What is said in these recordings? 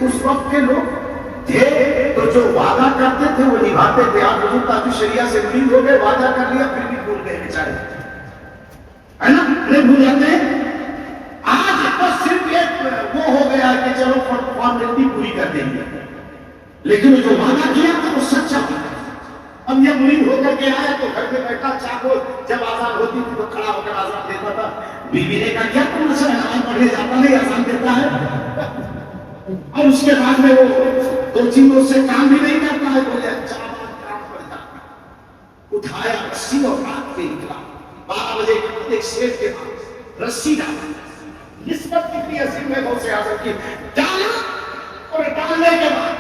اس وقت کے لوگ تھے تو جو وعدہ کرتے تھے وہ نبھاتے تھے. آپ حضور تعالی شریعہ سے مرید ہو گئے, وعدہ کر لیا, پھر بھی بھول گئے بیچارے, ہے نا, نہیں بھول جاتے ہیں. آج بس صرف ایک وہ ہو گیا کہ چلو فارمیلٹی پوری کر دیں گے, لیکن جو وعدہ کیا تھا وہ سچا تھا. اب یہ مرید ہو کر کے آیا تو گھر میں بیٹھا, چاہو جب آزان ہوتی تھی تو کھڑا ہو کر آزان دیتا تھا. بیوی نے کہا کیا تم نسل نماز پڑھنے جاتا نہیں, آزان دیتا ہے. اور اس کے بعد میں وہ دو چیزوں سے کام بھی نہیں کرتا ہے. بولے اچھا کام پڑ جاتا. اٹھایا رسی اور رات کے نکلا 12 بجے کے بعد ایک شیر کے بعد رسی ڈالا. نسبت کتنی عظیم ہے غوث اعظم کی. ڈالا اور ڈالنے کے بعد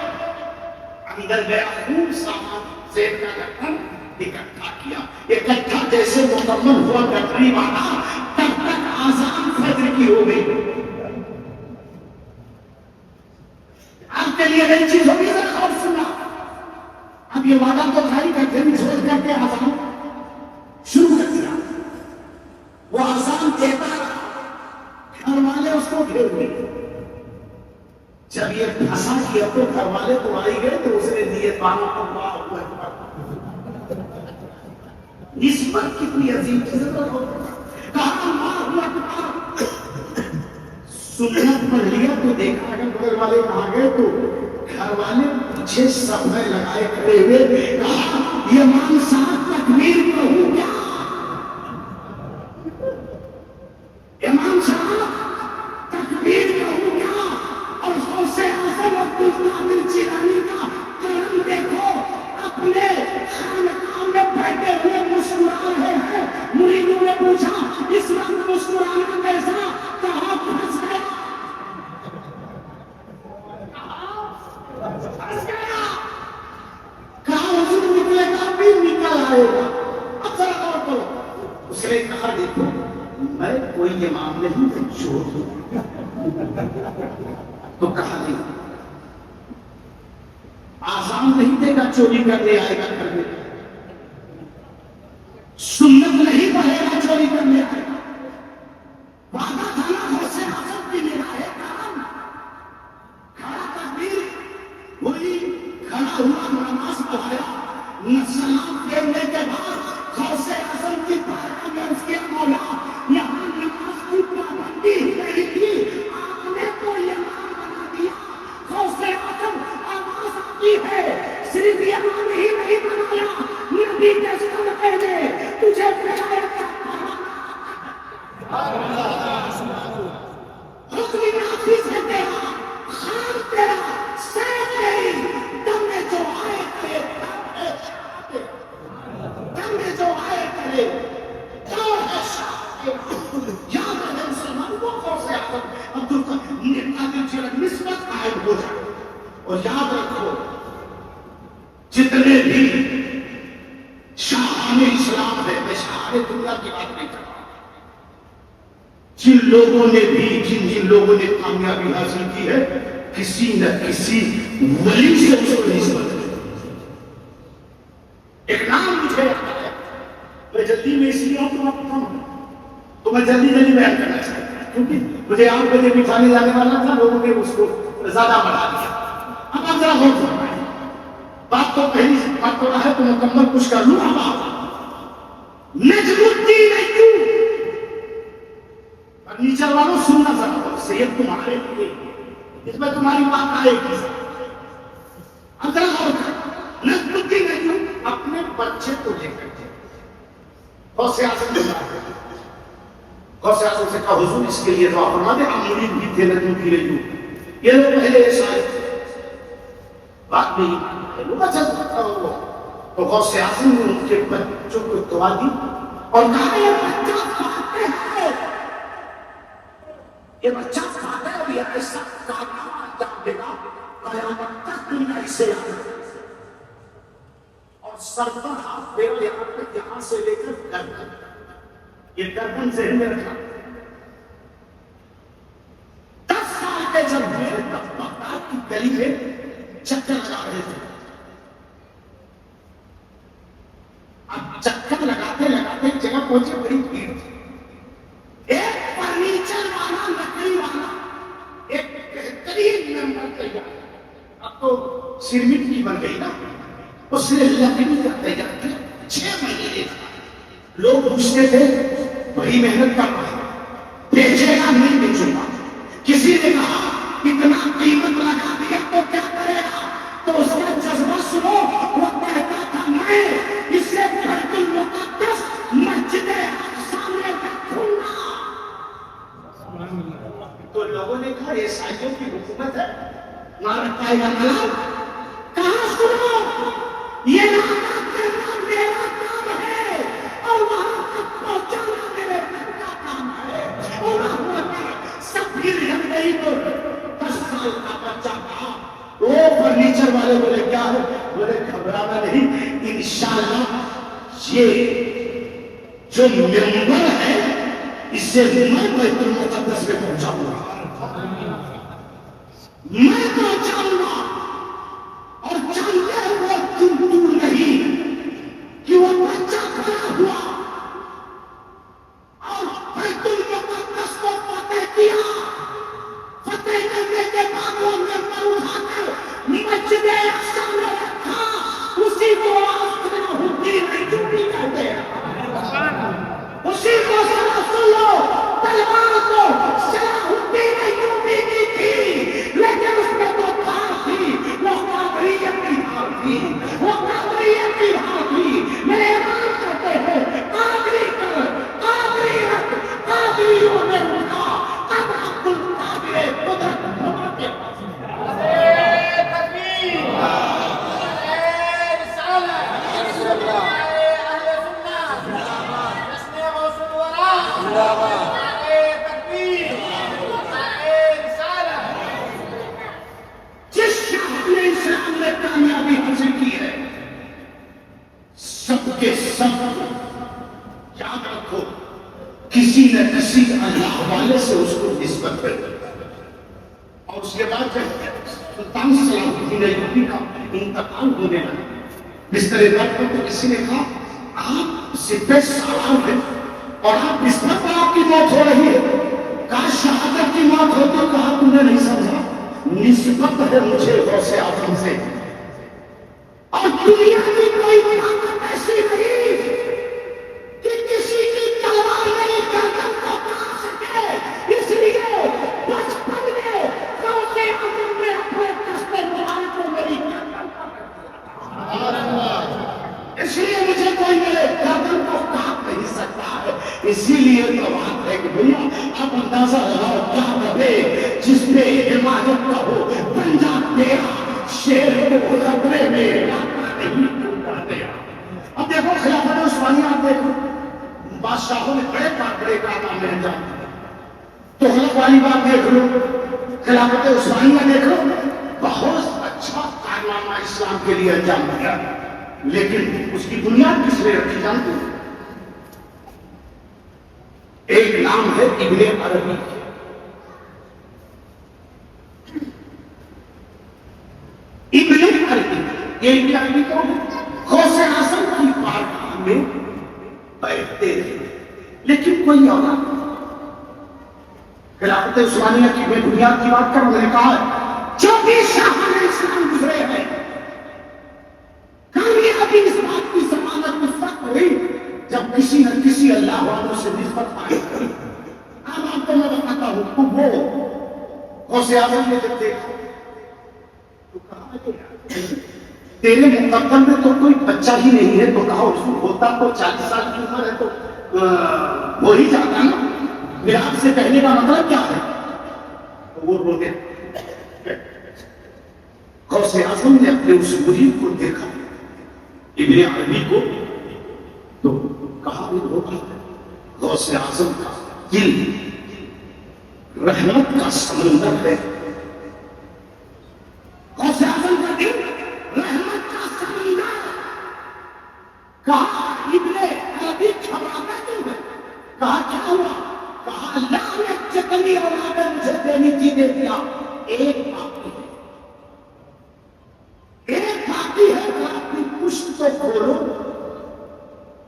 اندر گیا خوب سامان زیب کا ڈھکن اکٹھا کیا. اکٹھا جیسے مکمل ہوا گٹری والا تب تک آزان فجر کی ہو گئی. آپ کے لیے نئی چیز ہوگی, ذرا اور سننا. اب یہ وعدہ تو تھا ہی کہ گھر چھوڑ کر کے آزان شروع کر دیا. وہ آزان کہتا گھر والے اس کو گھیر گئے. جب یہ پھنسا کیا تو گھر والے تو آئی گئے تو اس نے نیت باندھا اللہ اکبر. نسبت کتنی عظیم چیز ہے. کہا اللہ اکبر, سنت پڑھ لیا تو دیکھا اگر گھر والے کہاں گئے تو گھر والے پیچھے سفے لگائے کھڑے ہوئے. کہا یہ مان صاحب تکبیر کہوں کیا, امام صاحب تکبیر کہوں کیا. اور غوث اعظم عبدالقادر جیلانی کا کرم دیکھو, اپنے خانقاہ میں بیٹھے ہوئے مسکرا رہے ہیں. مریدوں نے پوچھا اس وقت مسکرانا کیسا, کہا پھنس گیا. کہا حضور نکلے گا بھی نکل آئے گا. اب ذرا غور کرو. اس نے کہا دیکھو میں کوئی امام نہیں ہوں, چور ہوں. تو کہا نہیں, آزان نہیں دے گا, چوری کرنے آئے گا گھر میں. سنت نہیں پڑھے گا, چوری کرنے آئے گا. وعدہ تھا نا غوث اعظم کی نگاہ کرم. کھڑا تکبیر ہوئی, کھڑا ہوا, نماز پڑھایا. سلام پھیرنے کے بعد غوث اعظم کی بارگاہ میں اس کے مولا یہاں نماز کی پابندی ہی نہیں تھی, آپ نے تو امام بنا دیا. غوث اعظم آواز آتی ہے, صرف امام ہی نہیں بنایا, نبی کے صدقے میں تجھے ولایت حکم نافذ ہے تیرا, خان تیرا, سیر تیری. دم میں جو آئے کرے, دم میں جو آئے کرے, دور ہے شاہ. یاد رہے مسلمان, وہ غوث اعظم عبدالقادر جیلانی نسبت قائم ہو جائے. اور یاد رکھو جتنے بھی شاہان اسلام ہے, میں شاہان دنیا کی بات نہیں کر رہا, جن لوگوں نے بھی جن لوگوں نے کامیابی حاصل کی ہے, کسی نہ کسی ولی سے اس کو نسبت ہے. ایک نام مجھے آتا ہے, میں جلدی میں اس لیے آپ کو بتاؤں تو میں جلدی بیان کرنا چاہتا ہوں, کیونکہ مجھے 8 بجے بٹھانے جانے والا تھا, لوگوں نے اس کو زیادہ بڑھا دیا. اب آپ ذرا غور فرمائیں, بات تو پہلی بات تو ہے تو مکمل کچھ کر لوں. اب آپ نجم الدین ایوب, فرنیچر والوں سننا ذرا, سید تمہارے لیے, اس میں تمہاری بات آئے گی. اب ذرا غور کر, نجم الدین ایوب اپنے بچے کو لے کر کے غوث اعظم کے پاس, غوث اعظم سے کہا حضور اس کے لیے دعا فرما دے. ہم مرید بھی تھے نجم الدین ایوب, یہ لوگ پہلے ایسا ہے بات نہیں لوگ اچھا ہوا. تو غوث اعظم نے ان کے بچوں کو دعا دی اور کہا یہ بچہ فاتح ہے, یہ بچہ فاتح ہے, اور یہ ایسا کارنامہ انجام دے گا قیامت تک دنیا اسے یاد رکھے. اور سر پر ہاتھ پھیرا, یہاں سے لے کر گردن, یہ گردن ذہن میں رکھا. 10 سال کے جب ہوئے تب بغداد کی گلی میں چکر لگا رہے تھے. اب چکر لگاتے لگاتے ایک جگہ پہنچے, بڑی بھیڑ تھی. ایک فرنیچر والا, لکڑی والا, ایک بہترین ممبر تیار تو سرمٹ کی بن گئی نا، اس نے لکڑی کا تیار کیا 6 مہینے کا۔ لوگ پوچھتے تھے بڑی محنت کر رہا ہے، بیچے گا نہیں بیچوں گا۔ کسی نے کہا اتنا قیمت لگا دیا تو کیا کرے گا؟ تو اس کا جذبہ سنو، وہ کہتا تھا میں اسے بیت المقدس مسجد اقصی میں رکھوں گا۔ تو لوگوں نے کہا عیسائیوں کی حکومت ہے، وہاں رکھا ہے یا کہاں؟ سنو، یہ میرا کام ہے اور وہاں تک پہنچانا میرے کا کام ہے۔ سب گر گئی تو 10 سال کا بچہ تھا، وہ فرنیچر والے بولے کیا ہے؟ بولے گھبرانا نہیں، انشاءاللہ یہ جو ممبر ہے اسے میں بیت المقدس میں پہنچاؤں گا، میں پہنچاؤں گا۔ اور جانتے ہیں وہ دن دور نہیں کہ وہ بچہ کھڑا ہوا اور بیت المقدس کو فتح کیا۔ فتح کرنے کے بعد وہ ممبر اٹھا کر مسجد اقصی میں رکھا، اسی کو آج صلاحالدین ایوبی کہتے ہیں۔ اسی کو ذرا سن لو، تلوار تو صلاحالدین ایوبی کی تھی، لیکن اس میں تو دھار تھی، وہ قادریت کی دھار تھی، وہ قادریت کی دھار تھی۔ میرے ایمان کرتے ہیں قادری کر، قادری رکھ، قادریوں نے اٹھا، اب عبد القادر قدرت ہمارے پاس جس شخص نے اسلام میں کامیابی حاصل کی ہے، سب کے سب یاد رکھو کسی نہ کسی اللہ والے سے اس کو نسبت کر دی۔ اور اس کے بعد جب سلطان صلاح الدین ایوبی کا انتقال ہونے لگا، بستر موت پر تو کسی نے کہا آپ سپہ سالار ہیں اور آپ بستر پر آپ کی موت ہو رہی ہے، کہا شہادت کی موت ہو تو کہا تم نے نہیں سمجھا، نسبت ہے مجھے غوث اعظم سے، اور دنیا کی کوئی طاقت ایسی نہیں کہ کسی کی تلوار میری گردن کو کاٹ سکے۔ اس لیے بچپن میں غوث اعظم نے اپنے دست مبارک کو میری گردن کو کاٹ دیا، اس لیے مجھے کوئی میرے گردن کو کاٹ نہیں سکتا ہے۔ اسی لیے تو بات ہے کہ بھیا اب اندازہ لگاؤ کیا بنے جس پہ حمایت کا ہو پنجاب تیرا شیر کو خطرے میں نہیں ڈوبا دیا۔ اب دیکھو خلافت عثمانیہ، آپ دیکھو بادشاہوں نے بڑے کام میں انجام دیا، تو خلافت والی بات دیکھ لو، خلافت عثمانیہ دیکھ لو، بہت اچھا کارنامہ اسلام کے لیے انجام دیا، لیکن اس کی بنیاد کس نے رکھی جانتے ہیں؟ ایک نام ہے ابن عربی۔ ابن عربی، یہ ابن عربی کون ہے؟ غوث اعظم کی بارگاہ میں بیٹھتے رہے، لیکن کوئی اور خلافت عثمانیہ کی میں بنیاد کی بات کروں، میں نے کہا ہے جو بھی شاہان اسلام گزرے ہیں، کامیابی اس بات کی ضمانت اس وقت ہوئی جب کسی نہ کسی اللہ والوں سے نسبت آئی۔ اب آپ کو میں بتاتا ہوں، تو وہ غوث اعظم نے جب دیکھا تو کہا تیرے مقدم میں تو کوئی بچہ ہی نہیں ہے، تو کہا اس کو ہوتا تو 40 سال کی عمر ہے تو وہی جاتا نا، میراث سے کہنے کا مطلب کیا ہے؟ تو وہ رو گیا۔ غوث اعظم نے اپنے اس مرید کو دیکھا، ابن عربی کو، تو کہا وہ ہوتا ہے غوث اعظم کا دل رحمت کا سمندر ہے، غوث اعظم کا دل رحمت کا سمندر۔ کہا ابن عربی گھبراتا کیوں ہے؟ کہا کیا ہوا؟ کہا اللہ نے جتنی اولادیں مجھے دینی تھی دے دیا، ایک باقی ہے، ایک باقی ہے، تو اپنی پشت کو کھولو۔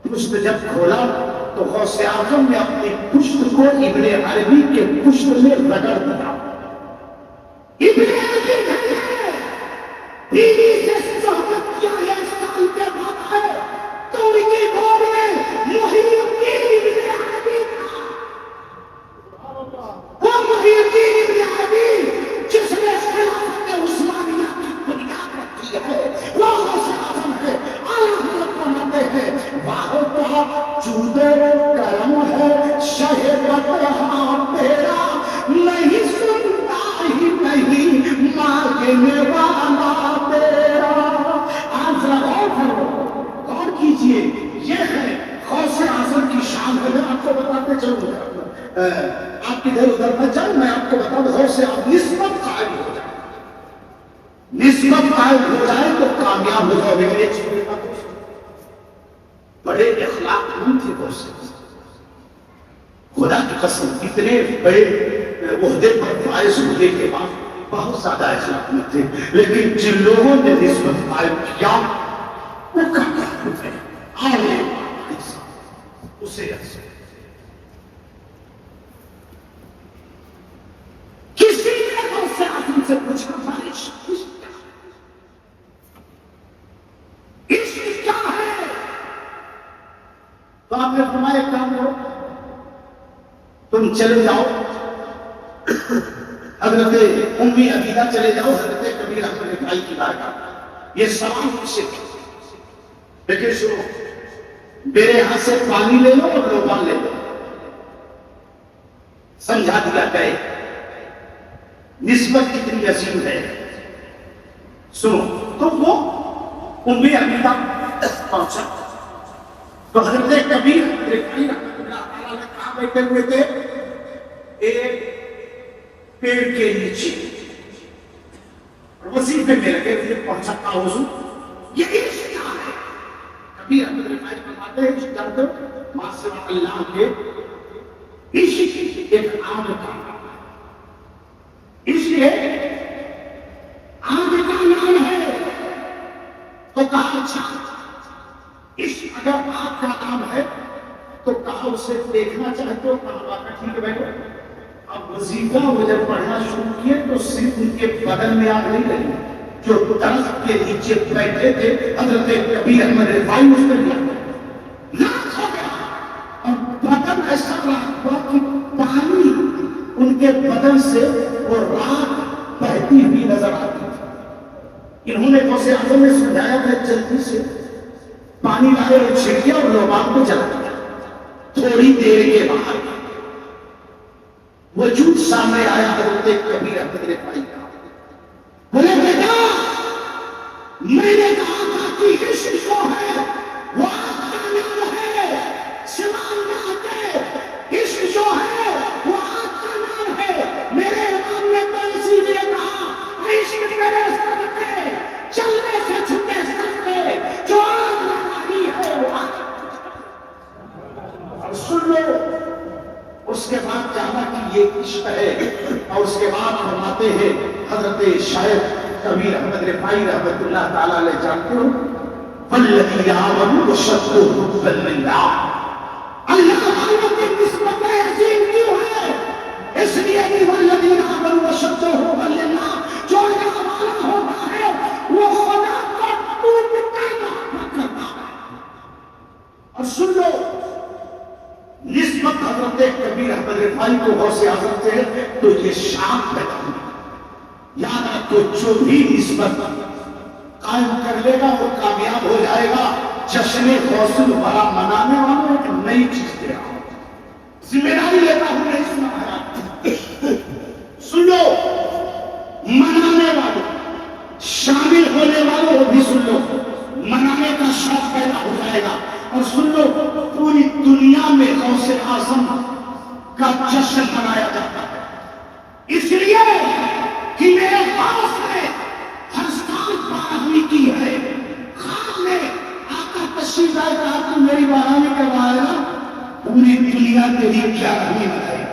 پشت جب کھولا تو غوث اعظم نے اپنی پشت کو ابن عربی کے پشت میں رگڑ دیا۔ ابن عربی نہیں ہے، دینے والا تیرا. آپ ذرا غور کرو، غور کیجئے، یہ ہے غوث اعظم کی شان. میں آپ کو بتاتے چلوں گا، آپ ادھر ادھر نہ جائیں، میں آپ کو بتا دوں غوث اعظم نسبت قائم ہو جائے، نسبت قائم ہو جائے تو کامیاب ہو جاؤ گے. میرے چھوٹے کا دوست بڑے اخلاق مند تھے غوث اعظم، خدا کی قسم اتنے بڑے عہدے پر فائز ہونے کے بعد بہت زیادہ اخلاق مند تھے، لیکن جن لوگوں نے نسبت قائم کیا وہ کامیاب ہو گئے. آنے اسے کسی نے غوث اعظم سے پوچھا بارش عشق کیا ہے؟ تو آپ نے فرمایا کام کرو، تم چلے جاؤ حضرت امی عبیدہ، چلے جاؤ حضرت کبیر احمد بھائی کی بارگاہ. یہ سوال سے لیکن سنو، میرے یہاں سے پانی لے لو اور لوبان لے لو. سمجھا دیا گئے نسبت کتنی عظیم ہے. سنو، تو وہ امی عبیدہ پہنچا تو حضرت کبیر کہاں بیٹھے ہوئے تھے؟ ایک پیڑ کے نیچے وظیفے میں لگے ہوئے. پہنچا حضور یہ عشق کیا ہے؟ کبیر احمد رفاعی فرماتے ہیں عشق جانتے ہو ما سوا اللہ کے عشق ایک آگ کا عشق ہے، آگ کا نام ہے. تو کہا اچھا عشق اگر آگ کا نام ہے تو کہا اسے دیکھنا چاہتے ہو؟ کہا ٹھیک ہے بیٹھو. اب وظیفہ وہ جب پڑھنا شروع کیے تو صرف ان کے بدن میں آگ نہیں لگی، جو درخت کے نیچے بیٹھے تھے حضرت کبیر احمد رفاعی اس پر لاکھ ہو گیا اور بدن ایسا ہوا کہ پانی ان کے بدن سے وہ راک بہتی ہوئی نظر آتی تھی. انہوں نے غوث اعظم نے سمجھایا کہ جلدی سے پانی لائے اور چھڑکیا اور لوبان کو جلا دیا. تھوڑی دیر کے بعد وجود سامنے آیا حضرت کبیر احمد رفاعی کا. بولے بیٹا میں نے کہا تھا کہ عشق جو ہے وہ آگ کا نام ہے، سوال نہ آتے. عشق جو ہے وہ آگ کا نام ہے. میرے امام نے تو اسی لیے کہا عشق میرے صدقے چلنے سے چھٹے سکتے، جو آگ لگانی ہے وہ آگ. اور سن لو اس کے بعد جانا کہ یہ عشق ہے. اور اس کے بعد فرماتے ہیں حضرت شاعر کبیر احمد رفاعی رحمت اللہ تعالی علیہ، جانتے ہو والذی آمنوا وشدوا حبا للہ. اللہ والوں کی نسبت عظیم کیوں ہے؟ اس لیے کہ والذی آمنوا وشدوا حبا للہ، جو اللہ والا ہوتا ہے وہ خدا کو ٹوٹتا کرتا ہے. اور سن لو نسبت حضرت کبیر احمد رفاعی کو غوث اعظم سے ہے تو یہ شان پیدا ہوئی. یاد رکھو جو بھی نسبت قائم کر لے گا وہ کامیاب ہو جائے گا. جشن غوث الورا منانے والوں ایک نئی چیز دے رہا ہوں، ذمہ داری لیتا ہوں نہیں سنا. سن لو منانے والوں، شامل ہونے والوں وہ بھی سن لو، منانے کا شوق پیدا ہو جائے گا. اور سن لو پوری دنیا میں غوث اعظم کا جشن منایا جاتا ہے، اس لیے کہ میرے پاس ہے ہر سال 12ویں کی ہے. خان نے آقا تشریف لائے کہا کہ میری 12ویں کروایا نا، پوری دنیا تیری 11ویں منائے.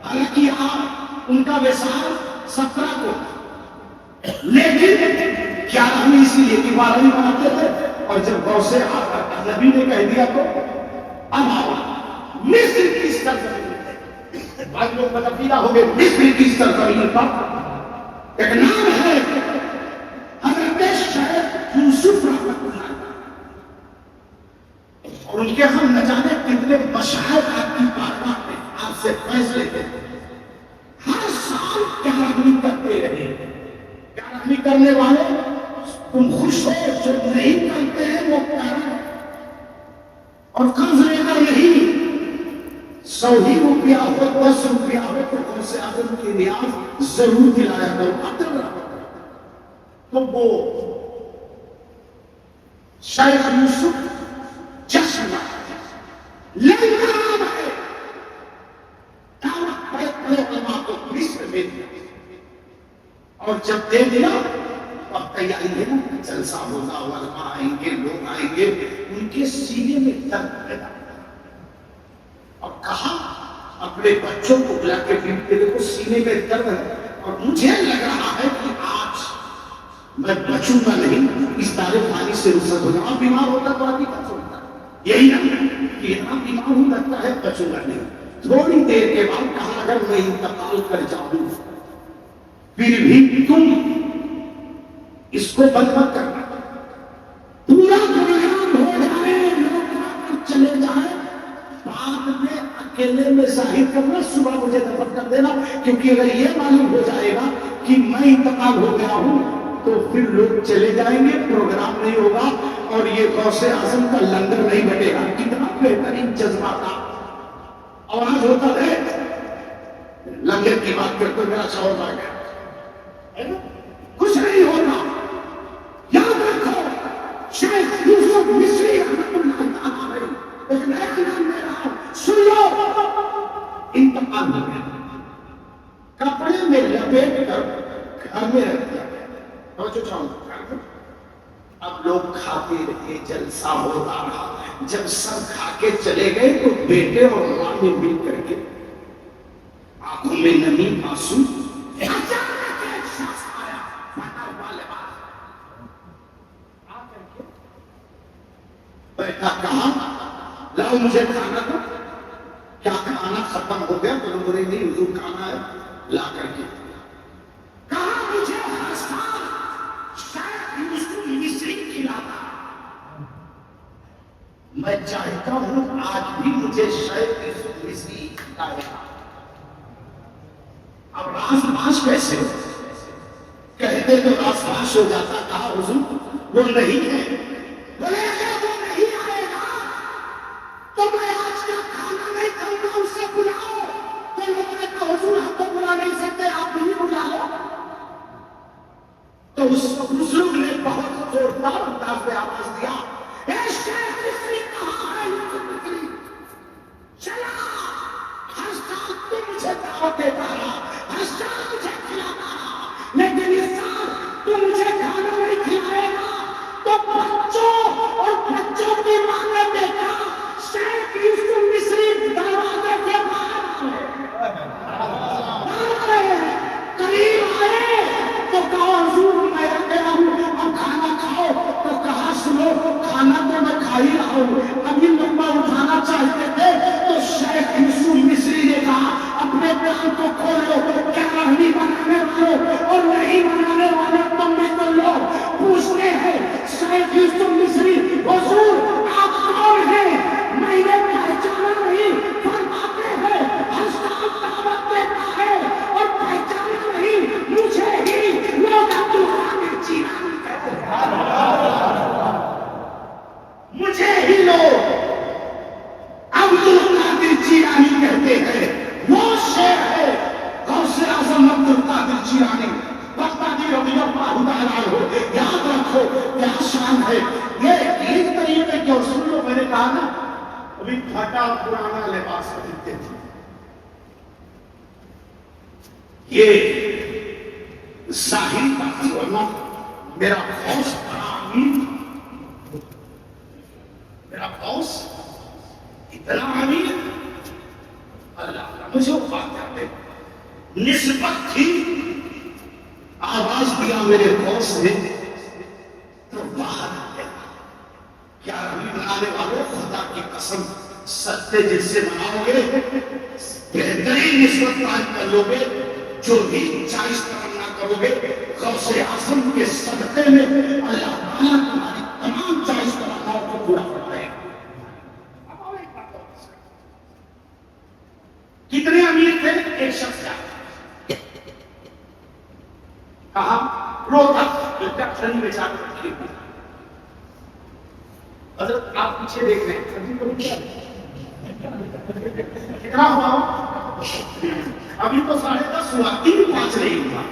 حالانکہ آپ ان کا وصال 17 کو، لیکن 11ویں اسی لیے کہ 12ویں مناتے تھے. اور جب غوث نبی نے کہہ دیا تو اب آؤ مصر کی سرزمین میں، بعض لوگ متفقہ ہو گئے مصر کی سرزمین پر ایک نام ہے حضرت شیخ یوسف رحمۃ اللہ، اور ان کے ہم نہ جانے کتنے مشاہد آپ کی بارگاہ میں آپ سے فیض لیتے ہیں. ہر سال 11ویں کرتے رہے. 11ویں کرنے والے تم خوش ہو، جو نہیں کرتے ہیں وہ کریں. اور قرض لے کر نہیں، 100 ہی روپیہ ہو 10 روپیہ ہو تو غوث اعظم کی نیاز ضرور دلایا کرو. تو وہ شیخ یوسف چشمہ لنگرام ہے، دعوت بڑے بڑے علماء کو مصر میں دیا، اور جب دے دیا اب تیاری ہے نا، جلسہ ہوگا، علماء آئیں گے، لوگ آئیں گے، ان کے سینے میں درد پیدا ہوا اور کہا اپنے بچوں کو بلا کے بیٹے کو سینے میں درد ہے اور مجھے لگ رہا ہے کہ آج میں بچوں گا نہیں، اس تارے پانی سے رخصت ہو جاؤں، بیمار ہوتا تو آدمی کا سنتا یہی نہ کہ اتنا بیمار ہوں لگتا ہے بچوں گا نہیں۔ تھوڑی دیر کے بعد کہا اگر میں انتقال کر جاؤں پھر بھی تم اس کو بند مت کرنا، پورا پروگرام ہو جائے، لوگ چلے جائیں، بعد میں اکیلے میں ظاہر کرنا، صبح مجھے دفن کر دینا، کیونکہ اگر یہ معلوم ہو جائے گا کہ میں انتقال ہو گیا ہوں تو پھر لوگ چلے جائیں گے، پروگرام نہیں ہوگا اور یہ غوث اعظم کا لنگر نہیں بٹے گا۔ کتنا بہترین جذبہ تھا، آواز ہوتا ہے لنگر کی بات کرتے میرا شوہر آ گیا، کچھ نہیں ہوتا۔ یاد رکھو شیخ یوسف مصری رحمۃ اللہ علیہ ایک نیا نام لے رہا ہوں، سن لو، انتقال ہو گیا، کپڑے میں لپیٹ کر گھر میں رکھ دیا گیا۔ اب لوگ کھاتے رہے، جلسہ ہوتا رہا، جب سب کھا کے چلے گئے تو بیٹے اور ماں نے مل کر کے آنکھوں میں نمی، آنسو، بیٹا کہا لاؤ مجھے کھانا دو، کیا کھانا ختم ہو گیا؟ تو لوگوں نے نہیں حضور کھانا ہے، لا کر کے کہا مجھے ہر سال شیخ یوسف مصری کھلاتا، میں چاہتا ہوں آج بھی مجھے شیخ یوسف مصری کھلائے گا۔ اب راز باش کیسے کہتے تو راز باش ہو جاتا، کہا حضور وہ نہیں ہے، بولے اگر وہ نہیں آئے گا تو میں آج کا کھانا نہیں کھاؤں گا، اسے بلاؤ۔ تو لوگوں نے کہا حضور ہم تو بلا نہیں سکتے، آپ نہیں بلاؤ۔ تو اس بزرگ نے بہت زوردار انداز میں آواز دیا، اے شیخ مصری کہاں ہے یوسف مصری؟ چلا ہر سال تو مجھے دعوت دیتا رہا، ہر سال مجھے کھلاتا رہا، لیکن اس سال تو مجھے کھانا نہیں کھلائے گا۔ تو بچوں اور بچوں کی ماں نے دیکھا شیخ یوسف مصری دروازے کے باہر قریب آئے تو کہا حضور میں آ گیا ہوں، اب کھانا کھاؤ۔ تو کہا سنو کھانا تو میں کھا ہی رہا ہوں، ابھی لقمہ اٹھانا چاہتے تھے تو شیخ یوسف مصری نے کہا اپنے کان کو کھولو، کیا رہنی بنانے والوں اور نہیں بنانے والے تم بھی کر لو۔ پوچھتے ہیں شیخ یوسف مصری حضور آپ کون ہیں؟ میں نے پہچانا نہیں، فرماتے ہیں ہر سال دعوت دیتا ہے اور پہچانا نہیں، مجھے ہی لوگ عبدالقادر جیلانی کہتے ہیں، مجھے ہی لوگ عبدالقادر جیلانی کہتے ہیں۔ وہ شیخ ہے غوث اعظم عبدالقادر جیلانی بغدادی رضی اللہ تعالیٰ عنہ۔ یاد رکھو کیا شان ہے یہ ایک طریقے کے اصول میں نے کہا نا، ابھی پھٹا پرانا لباس خریدتے تھے، یہ ظاہری بات ورنہ میرا غوث بڑا امیر، میرا غوث اتنا امیر، اللہ مجھے وہ بات کرتے نسبت تھی، آواز دیا میرے غوث نے تو باہر آ گیا۔ کیا روی بنانے والوں، خدا کی قسم سچے جس سے بناؤ گے بہترین نسبت قائم کر لو گے، جو بھی چائس تمنا کرو گے غوث اعظم کے صدقے میں اللہ تعالیٰ تمہاری تمام چائس تمناؤں کو پورا فرمائے گا۔ کتنے امیر تھے؟ ایک شخص کا کہا روتا ٹھنڈی میں جا کر حضرت آپ پیچھے دیکھ رہے ہیں کتنا ہوا؟ ابھی تو 10:30 ہوا، 3:05 نہیں ہوا۔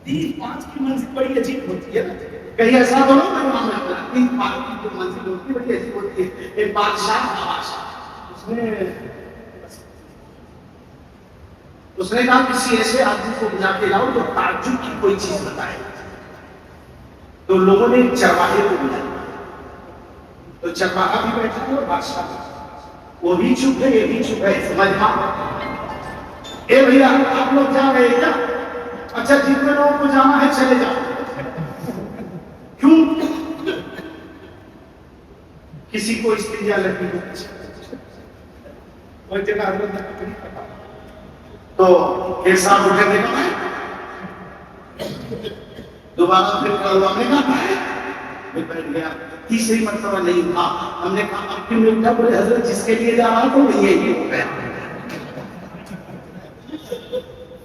3-5 کی منزل بڑی عجیب ہوتی ہے نا. کہیں ایسا تو نہ ہو امام اللہ 3-5 کی جو منزل ہوتی ہے بڑی عجیب ہوتی ہے. ایک بادشاہ اس نے کہا کسی ایسے آدمی کو بلا کے لاؤ جو تعجب کی کوئی چیز بتائے. تو لوگوں نے چرواہے کو بلایا. تو چرواہا بھی بیٹھا اور بادشاہ بھی. وہ بھی چپ ہے یہ بھی چپ ہے. سمجھ ماں اے بھیا آپ لوگ جا رہے کیا؟ اچھا جتنے لوگوں کو جانا ہے چلے جاؤ. کیوں؟ کسی کو استنجا لگی ہو تو ایک ساتھ اٹھے دیکھا ہے دوبارہ پھر کروانے کا ہے میں بیٹھ گیا. تیسری مرتبہ نہیں تھا. ہم نے کہا اب کیوں اٹھا؟ بولے حضرت جس کے لیے جا رہا تو وہ یہی ہو گیا.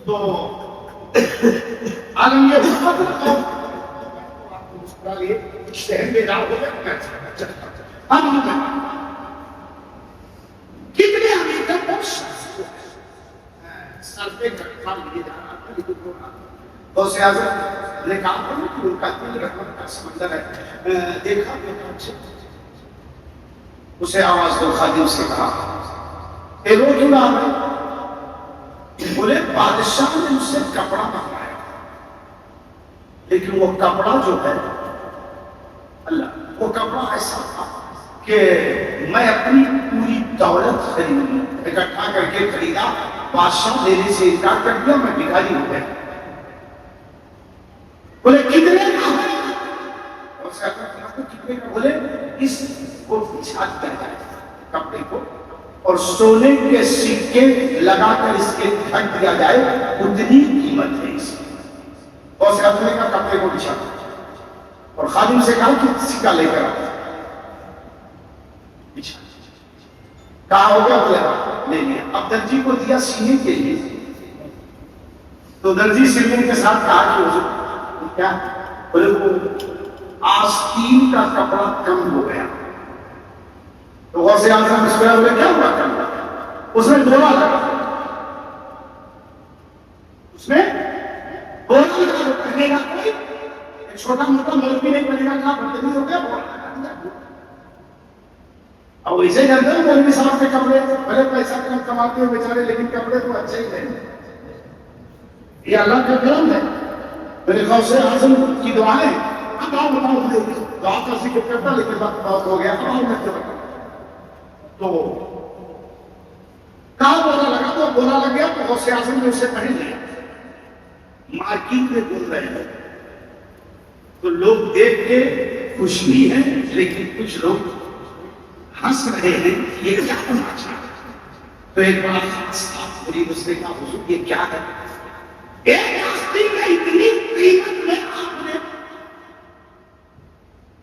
تو عالم یہ حکمت مسکرا لیے شہر میں جاؤ گے کتنے امیر کا سر پہ کٹھا لیے جا رہا تھا لیکن غوث اعظم نے کہا کہ ان کا دل رحمت کا سمندر ہے. دیکھا اسے آواز دو. خادم سے کہا اے رو کیوں نہ آئے؟ بولے بادشاہ نے اس سے کپڑا منگوایا لیکن وہ کپڑا جو ہے اللہ وہ کپڑا ایسا تھا کہ میں اپنی پوری دولت خریدی اکٹھا کر کے خریدا. بادشاہ دینے سے انکار کر دیا. میں بھکاری ہو گیا. بولے کتنے کا ہے؟ اور کتنے کا؟ بولے اس کو بچھا دیا جائے کپڑے کو اور سونے کے سکے لگا کر اس کے ڈھک دیا جائے اتنی قیمت ہے اس کی. اور سکے کا کپڑے کو بچھا اور خادم سے کہا کہ سکہ لے کر بچھا. کہا ہو گیا؟ بولے لے لیا. اب درجی کو دیا سینے کے لیے. تو درجی سینے کے ساتھ کہا کہ حضور کیا؟ بولے وہ آستین کا کپڑا کم ہو گیا. تو غوث اعظم مسکرائے بولے کیا ہوا کم؟ اس میں بولا لگا. اس میں بولا لگا. کہنے گا کوئی چھوٹا موٹا مولوی نہیں بنے گا. کہا بدتمیز ہو گیا. اب اسے جانتے ہیں مولوی صاحب کے کپڑے بھلے پیسہ کم کماتے ہو بیچارے لیکن کپڑے تو اچھے ہی ہیں. یہ اللہ کا کرم ہے. میرے غوث اعظم کی دعائیں. اب آپ بتاؤ دعا کا ذکر کرتا لیکن وقت بہت ہو گیا. تو کہاں بولا لگا تو بولا لگ گیا. تو غوث اعظم نے اسے پہن لیا. مارکیٹ میں گھوم رہے ہیں تو لوگ دیکھ کے خوش بھی ہیں لیکن کچھ لوگ ہنس رہے ہیں یہ کیا تماشا. تو ایک بڑا مریض اس نے کہا حضور یہ کیا ہے؟ ایک آستین میں اتنی قیمت میں آپ نے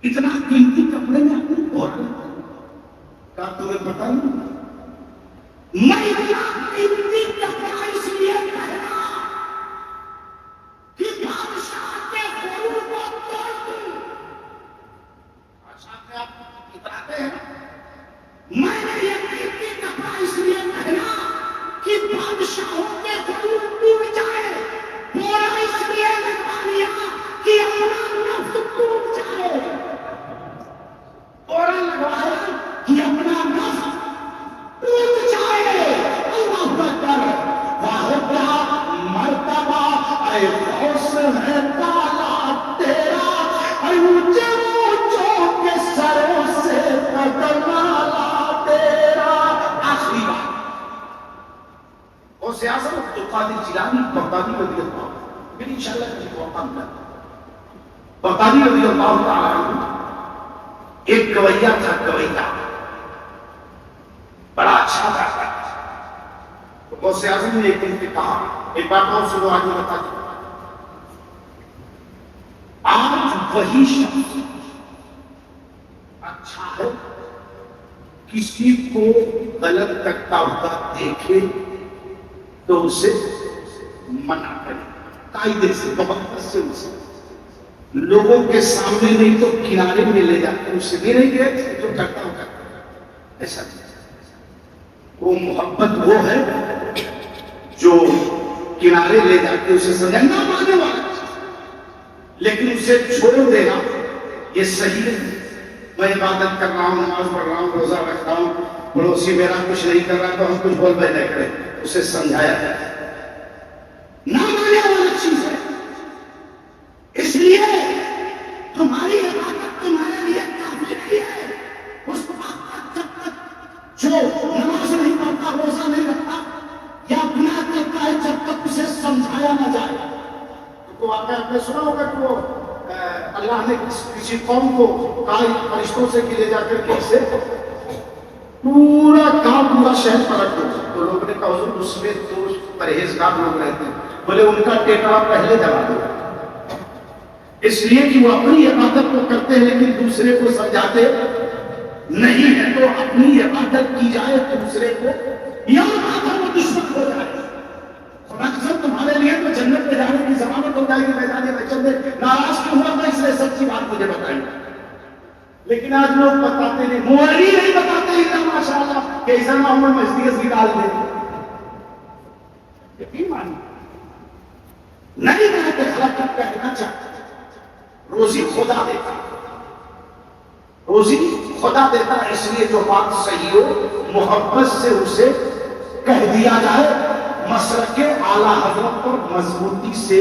اتنا قیمتی کپڑے میں آپ نے بولا. کہا تمہیں پتا نہیں میں اتنا قیمتی کپڑا اس لیے پہنا کہ بادشاہ کے غرور کو توڑ دوں. بادشاہ کے آپ اتراتے ہیں. میں نے یہ قیمتی کپڑا اس لیے پہنا کہ بادشاہوں کے غرور ٹوٹ جائے. بولا اس لیے لگوا لیا کہ اپنا نفس ٹوٹ جائے. بولا لگوایا کہ اپنا نفس ٹوٹ جائے. اللہ اکبر. واحدہ مرتبہ اے غوث ہے تالا تیرا اونچے اونچوں کے سروں سے بدمالا تیرا. آخری بات غوث اعظم عبد القادر جیلانی بغدادی رضی اللہ عنہ. پھر انشاءاللہ کسی کو وقت ملا. بغدادی رضی اللہ تعالیٰ عنہ ایک گویا تھا. گویا بڑا اچھا تھا. غوث اعظم نے ایک دن سے کہا ایک بات اور سنو آج میں بتا دوں. آج وہی شخص اچھا ہے کسی کو غلط کرتا ہوا دیکھے تو اسے منع کرے قاعدے سے محبت سے. اسے لوگوں کے سامنے نہیں تو کنارے میں لے جاتے اسے بھی نہیں گئے جو کرتا ہوں کرتا ایسا نہیں. وہ محبت وہ ہے جو کنارے لے جاتے اسے سمجھنا ماننے والا. لیکن اسے چھوڑ دینا یہ صحیح نہیں. میں عبادت کر رہا ہوں، نماز پڑھ رہا ہوں، روزہ رکھ رہا ہوں، پڑوسی میرا کچھ نہیں کر رہا تو ہم کچھ بول بیٹھے کریں. اسے سمجھایا جائے نہ ماننے والی چیز ہے. اس لیے تمہاری عبادت تمہارے لیے کافی نہیں ہے. اس وقت جب تک جو نماز نہیں پڑھتا، روزہ نہیں رکھتا یا گناہ کرتا ہے، جب تک اسے سمجھایا نہ جائے. تو آپ نے سنا ہوگا کہ وہ اللہ نے کسی قوم کو کہا فرشتوں سے کہ لے جا کر کے اسے پورا گاؤں پورا شہر پلٹ دو. تو لوگوں نے کہا حضور اس میں تو پرہیزگار لوگ رہتے ہیں. بولے ان کا ٹیکڑا پہلے دبا دو. اس لیے کہ وہ اپنی عبادت کو کرتے ہیں لیکن دوسرے کو سمجھاتے نہیں ہے. تو اپنی عبادت کی جائے دوسرے کو یا وہ دشمن ہو جائے. خدا قسم تمہارے لیے تو جنت میں جانے کی ضمانت ہو جائے گی. میدان محشر میں ناراض کیوں ہوا تھا؟ اس لیے سچی بات مجھے بتائی. لیکن آج لوگ بتاتے نہیں، مولوی نہیں بتاتے اتنا ماشاء اللہ کہ عیسیٰ محمد مسجد ڈال دیں. یقین مانی نہیں رہتے حرکت کہنا چاہتے. روزی خدا دیتا، روزی خدا دیتا. اس لیے جو بات صحیح ہو محبت سے اسے کہہ دیا جائے. مسلک کے اعلیٰ حضرت پر مضبوطی سے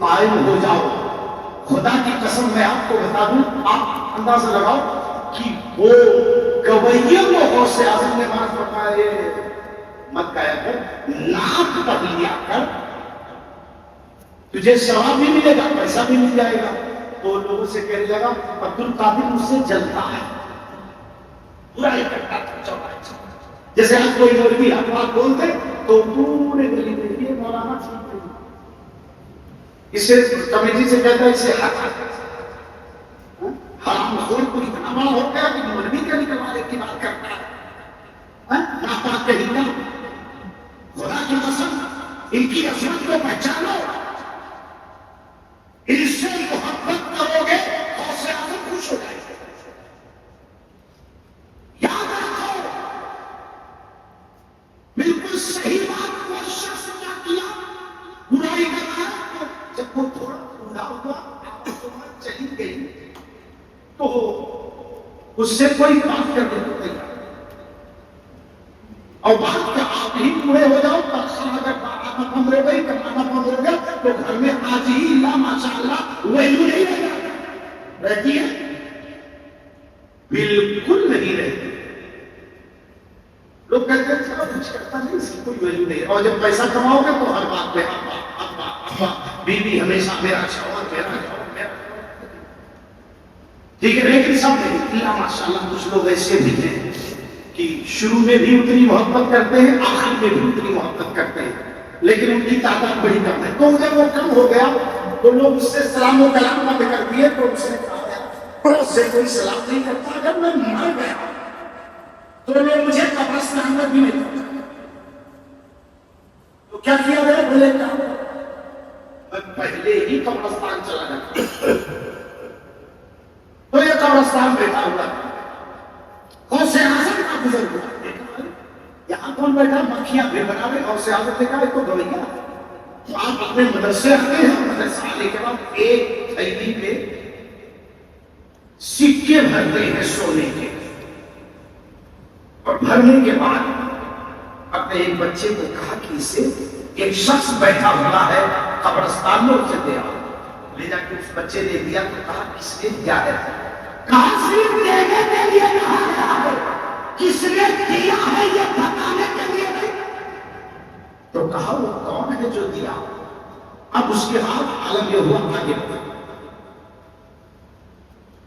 قائم ہو جاؤ. خدا کی قسم میں آپ کو بتا دوں، آپ اندازہ لگاؤ کہ وہ گویوں کو غوث اعظم نے مار فرمایا یہ مت گایا کر، نعت پڑھ لیا کر، تجھے ثواب بھی ملے گا، پیسہ بھی مل جائے گا. تو لوگوں سے کہنے لگا عبد القادر مجھ سے جلتا ہے، برائی کرتا تھا. جیسے آج کوئی مولوی حق بات بولتے تو پورے گلی میں یہ مولانا چھوٹتے ہیں. اسے کمیٹی سے کہتا ہے اسے حق حرام خور کو اتنا بڑا ہو گیا کہ مولوی کا نکلوانے کی بات کرتا ہے. ناپاک کہیں گا. خدا کی قسم ان کی عظمت کو پہچانو، ان سے محبت کرو گے غوث اعظم خوش ہو جائے گا. یاد رکھو بالکل صحیح بات. وہ شخص کیا کیا؟ برائی کر رہا ہے. جب وہ تھوڑا پورا ہوا چلی گئی تو اس سے کوئی بات کرنے کو تیار اور بات کہ آپ ہی پورے ہو جاؤ. اگر آپ بند ہو گئی کمانا بند ہو گیا تو گھر میں آج ہی اللہ ماشاء اللہ ویلو نہیں رہتی ہے. بالکل نہیں رہتی. لوگ کہتے ہیں چلو کچھ کرتا نہیں، اس کی کوئی ویلو نہیں. اور جب پیسہ کماؤ گے تو ہر بات میں ابا ابا ابا، بیوی ہمیشہ میرا شوہر میرا شوہر میرا. ٹھیک ہے، لیکن سب نہیں. اللہ ماشاء اللہ کچھ لوگ ایسے بھی ہیں کہ شروع میں بھی اتنی محبت کرتے ہیں، آخر میں بھی اتنی محبت کرتے ہیں، لیکن ان کی تعداد بڑی کم ہے. تو جب وہ کم ہو گیا تو لوگ اس سے سلام و کلام بند کر دیے. تو اس نے کہا اس سے کوئی سلام نہیں کرتا. اگر میں مر گیا تو لوگ مجھے قبرستان میں بھی نہیں کرتا. تو کیا کیا گیا؟ بولے کیا میں پہلے ہی قبرستان چلا جاتا. تو یہ قبرستان بیٹھا ہوا غوث اعظم کا گزر ہوا. یہاں کون بیٹھا؟ مکھیاں بھی بنا رہے. غوث اعظم نے کہا یہ تو گویا. تو آپ اپنے مدرسے آتے ہیں، مدرسہ آنے کے بعد ایک تھیلی میں سکے بھرتے ہیں سونے کے، اور بھرنے کے بعد اپنے ایک بچے کو کہا کہ اسے ایک شخص بیٹھا ہوا ہے قبرستان میں، اسے دے آؤ. لے جا کے اس بچے نے دیا. تو کہا کس نے دیا ہے؟ کہا صرف دینے کے لیے کہا گیا ہے، کس نے دیا ہے یہ بتانے کے لیے نہیں. تو کہا وہ کون ہے جو دیا؟ اب اس کے بعد عالم یہ ہوا آگے بڑھا.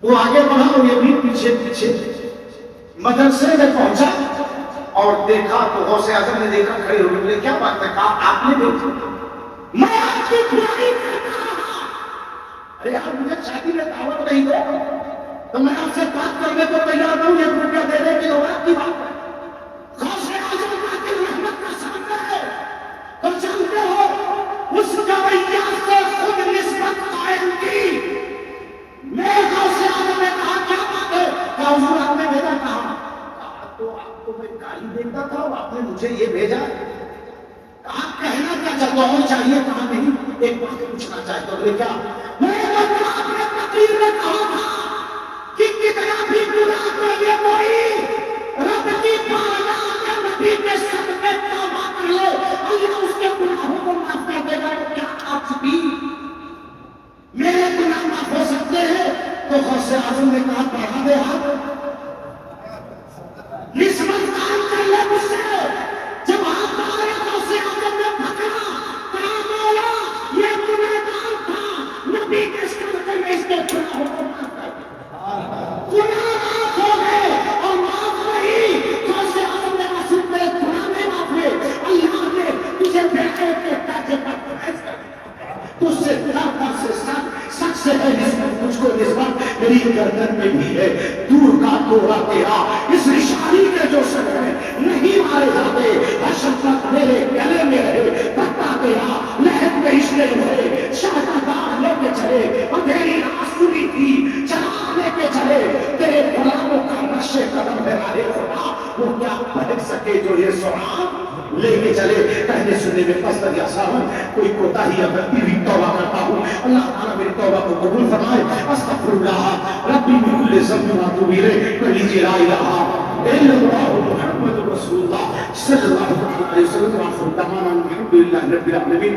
وہ آگے بڑھا اور یہ بھی پیچھے پیچھے مدرسے میں پہنچا اور دیکھا تو غوث اعظم نے دیکھا کھڑے ہو گئے. کیا بات ہے؟ کہا آپ نے دیکھا میں آپ کی برائی کرتا رہا. ارے یار مجھے شادی میں دعوت نہیں دو تو میں آپ سے بات کرنے کو تیار ہوں. یہ روپیہ دینے کی ضرورت کی بات ہے. غوث اعظم کی رحمت کا سامنا ہے. تم جانتے ہو اس گویا سے خود نسبت قائم کی. میں غوث اعظم نے کہا کیا بات ہے؟ کہا حضور آپ نے بھیجا. کہا تو آپ کو میں گالی دیتا تھا اور آپ نے مجھے یہ بھیجا. کہا کہنا کیا چاہتا ہوں چاہیے؟ کہا نہیں ایک بات پوچھنا چاہتا ہوں. کیا؟ میں اتنا بھی گناہ کر لے کوئی رب کی بارگاہ میں نبی کے صدقے توبہ کر لے اللہ اس کے گناہوں کو معاف کر دے گا. کیا آج بھی میرے گناہ معاف ہو سکتے ہیں؟ تو غوث اعظم نے کہا بڑھا دے ہاتھ نسبت کام کر لے مجھ سے. جب آپ بڑھایا غوث اعظم نے پکڑا کہا مولا یہ گنہگار تھا نبی کے صدقے میں اس کے گناہوں کو معاف کر دے. گناہ معاف ہو گئے اور معاف نہیں. غوث اعظم نے کہا صرف میرے گناہ میں معاف ہوئے اللہ نے تجھے بیٹے کے درجے پر فیض کر دیا. تجھ سے طاقت سے سچ سے ہے نسبت مجھ کو نسبت میری گردن میں بھی ہے. دور کا توڑا تیرا اس نشانی کے جو سر ہے نہیں مارے جاتے. حشمت میرے گلے میں رہے پتا تیرا لہر میں اشنے رہے شہزادہ لے کے چلے اندھیری رات سنی تھی چراغ لے کے چلے تیرے غلاموں کا نقش قدم ہے رہے خدا. وہ کیا بھٹک سکے جو یہ سراغ لے کے چلے. کہنے سننے میں پسند یا ساون کوئی کوتاہی اگر بھی توبہ کرتا ہوں اللہ تعالیٰ میری توبہ کو قبول فرمائے. استغفر اللہ ربی من کل ذنب واتوب الیہ. کہہ لیجیے لا الہ الا اللہ محمد رسول اللہ صلی اللہ علیہ وسلم. الحمد للہ رب العالمین.